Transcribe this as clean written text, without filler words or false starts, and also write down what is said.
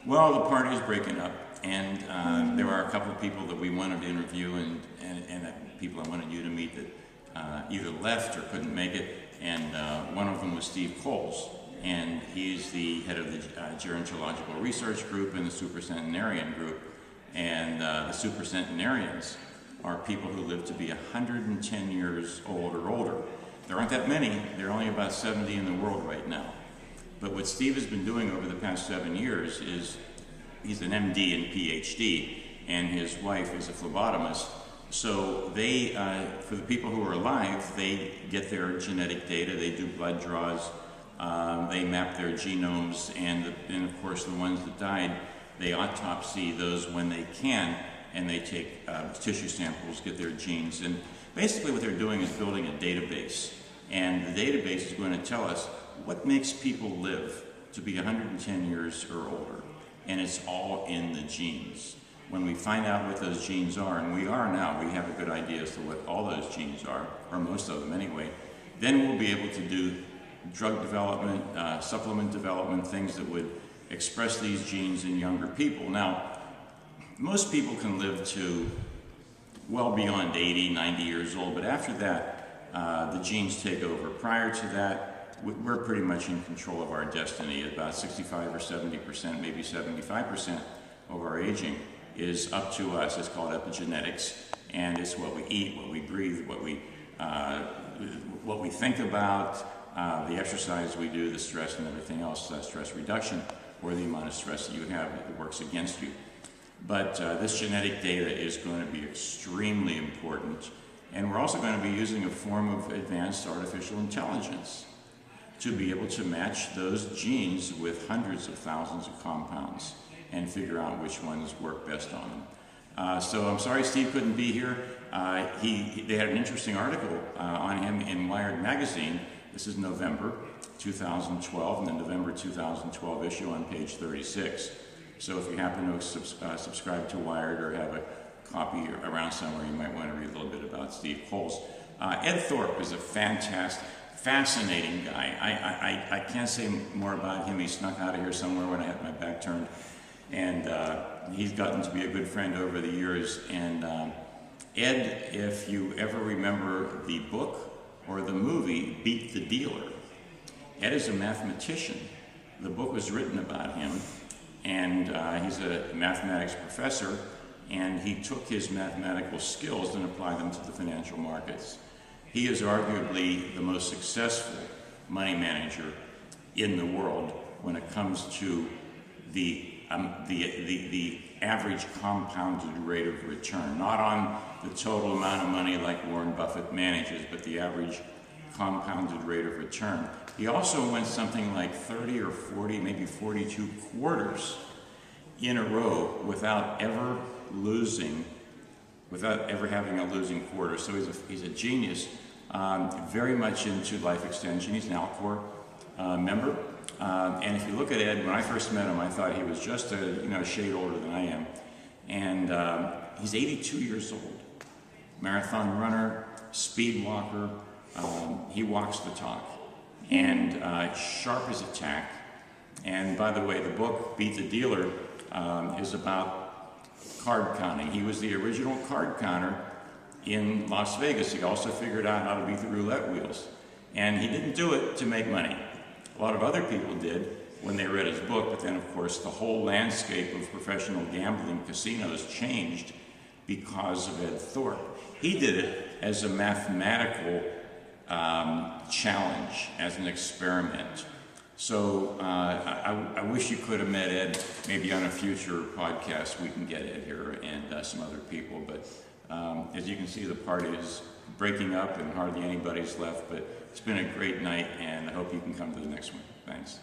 Well, the party is breaking up, and there are a couple of people that we wanted to interview, and people I wanted you to meet that either left or couldn't make it. And one of them was Steve Coles, and he's the head of the Gerontological Research Group and the Supercentenarian Group. And the Supercentenarians are people who live to be 110 years old or older. There aren't that many. There are only about 70 in the world right now. But what Steve has been doing over the past 7 years is he's an MD and PhD, and his wife is a phlebotomist. So they, for the people who are alive, they get their genetic data, they do blood draws, they map their genomes, and of course the ones that died, they autopsy those when they can, and they take tissue samples, get their genes, and basically what they're doing is building a database. And the database is going to tell us what makes people live to be 110 years or older. And it's all in the genes. When we find out what those genes are, and we are now, we have a good idea as to what all those genes are, or most of them anyway, then we'll be able to do drug development, supplement development, things that would express these genes in younger people. Now, most people can live to well beyond 80, 90 years old, but after that, the genes take over. Prior to that, we're pretty much in control of our destiny. About 65 or 70%, maybe 75% of our aging is up to us. It's called epigenetics, and it's what we eat, what we breathe, what we think about, the exercise we do, the stress and everything else, stress reduction, or the amount of stress that you have that works against you. But this genetic data is going to be extremely important, and we're also going to be using a form of advanced artificial intelligence to be able to match those genes with hundreds of thousands of compounds and figure out which ones work best on them. So I'm sorry Steve couldn't be here. They had an interesting article on him in Wired magazine. This is November 2012, in the November 2012 issue on page 36. So if you happen to subscribe to Wired or have a copy around somewhere, you might want to read a little bit about Steve Coles. Ed Thorp is a fascinating guy. I can't say more about him. He snuck out of here somewhere when I had my back turned. And he's gotten to be a good friend over the years. And Ed, if you ever remember the book or the movie, Beat the Dealer, Ed is a mathematician. The book was written about him, and he's a mathematics professor, and he took his mathematical skills and applied them to the financial markets. He is arguably the most successful money manager in the world when it comes to the average compounded rate of return, not on the total amount of money like Warren Buffett manages, but the average compounded rate of return. He also went something like 30 or 40, maybe 42 quarters in a row without ever losing, without ever having a losing quarter. So he's a genius, very much into life extension. He's an Alcor member. And if you look at Ed, when I first met him, I thought he was just a shade older than I am. And he's 82 years old. Marathon runner, speed walker, he walks the talk. And sharp as a tack. And by the way, the book, Beat the Dealer, is about card counting. He was the original card counter in Las Vegas. He also figured out how to beat the roulette wheels. And he didn't do it to make money. A lot of other people did when they read his book, but then of course the whole landscape of professional gambling casinos changed because of Ed Thorp. He did it as a mathematical challenge, as an experiment. So I wish you could have met Ed. Maybe on a future podcast we can get Ed here and some other people. But as you can see, the party is breaking up and hardly anybody's left. But it's been a great night, and I hope you can come to the next one. Thanks.